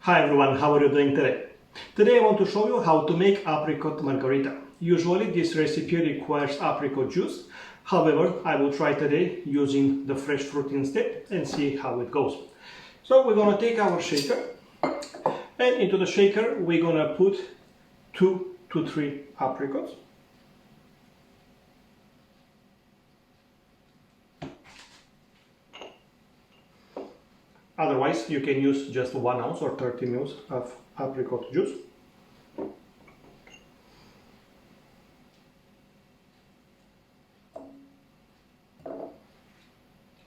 Hi everyone, how are you doing today? Today I want to show you how to make apricot margarita. Usually this recipe requires apricot juice. However, I will try today using the fresh fruit instead and see how it goes. So we're gonna take our shaker, and into the shaker we're gonna put 2 to 3 apricots. Otherwise, you can use just 1 ounce or 30 ml of apricot juice.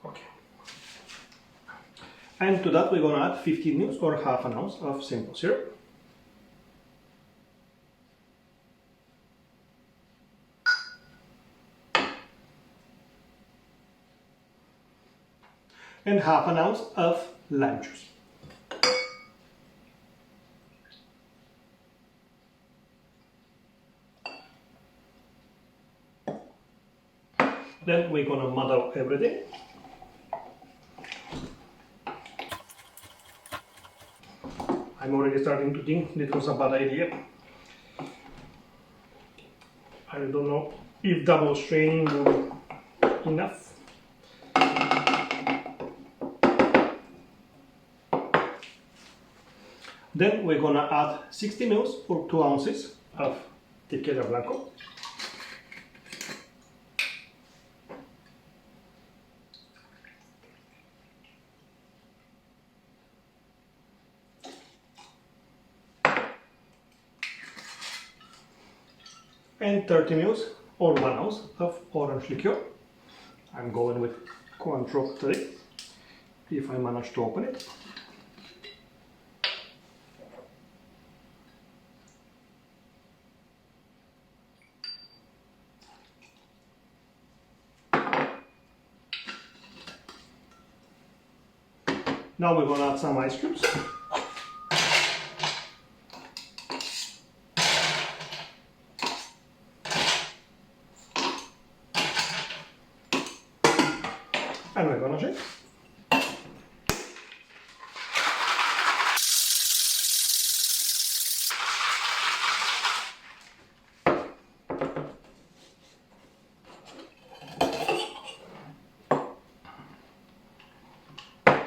Okay. And to that we're going to add 15 ml or half an ounce of simple syrup. And half an ounce of lime juice. Then we're gonna muddle everything. I'm already starting to think this was a bad idea. I don't know if double straining will be enough. Then we're gonna add 60 ml or 2 ounces of Tequila Blanco. And 30 ml or 1 ounce of orange liqueur. I'm going with Cointreau today, if I manage to open it. Now we're going to add some ice cubes. And we're going to shake.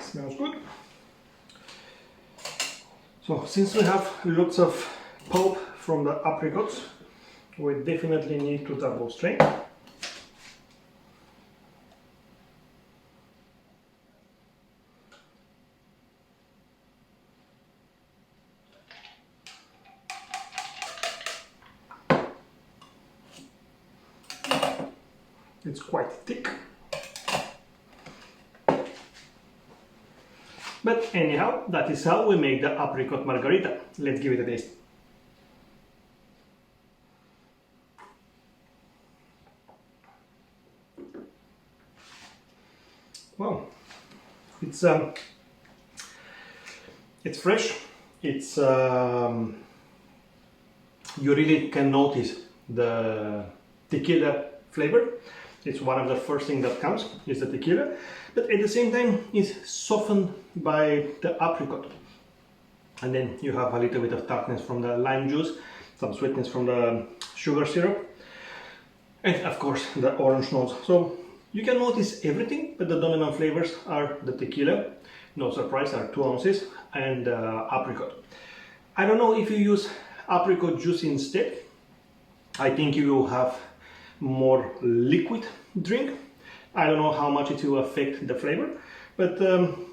Smells good. So since we have lots of pulp from the apricots, we definitely need to double strain. It's quite thick. But anyhow, that is how we make the apricot margarita. Let's give it a taste. Wow, it's fresh. It's you really can notice the tequila flavor. It's one of the first things that comes is the tequila, but at the same time it's softened by the apricot. And then you have a little bit of tartness from the lime juice, some sweetness from the sugar syrup, and of course the orange notes. So you can notice everything, but the dominant flavors are the tequila, no surprise, are 2 ounces, and apricot. I don't know if you use apricot juice instead. I think you will have more liquid drink. I don't know how much it will affect the flavor, but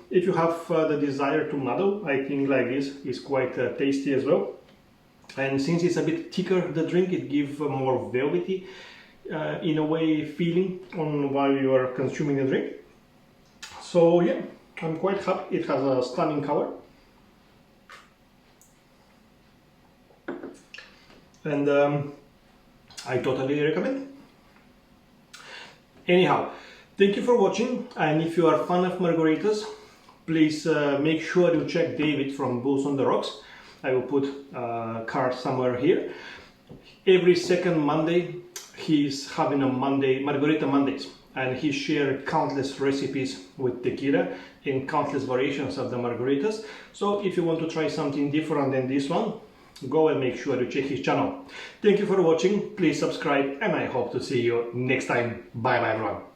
if you have the desire to muddle, I think like this is quite tasty as well. And since it's a bit thicker, the drink, it gives a more velvety in a way feeling on while you are consuming the drink. So yeah, I'm quite happy. It has a stunning color, and I totally recommend. Anyhow, thank you for watching, and if you are a fan of margaritas, please make sure you check David from Bulls on the Rocks. I will put a card somewhere here. Every second Monday he's having a Margarita Mondays, and he shared countless recipes with tequila in countless variations of the margaritas. So if you want to try something different than this one, go and make sure to check his channel. Thank you for watching, please subscribe, and I hope to see you next time. Bye bye everyone.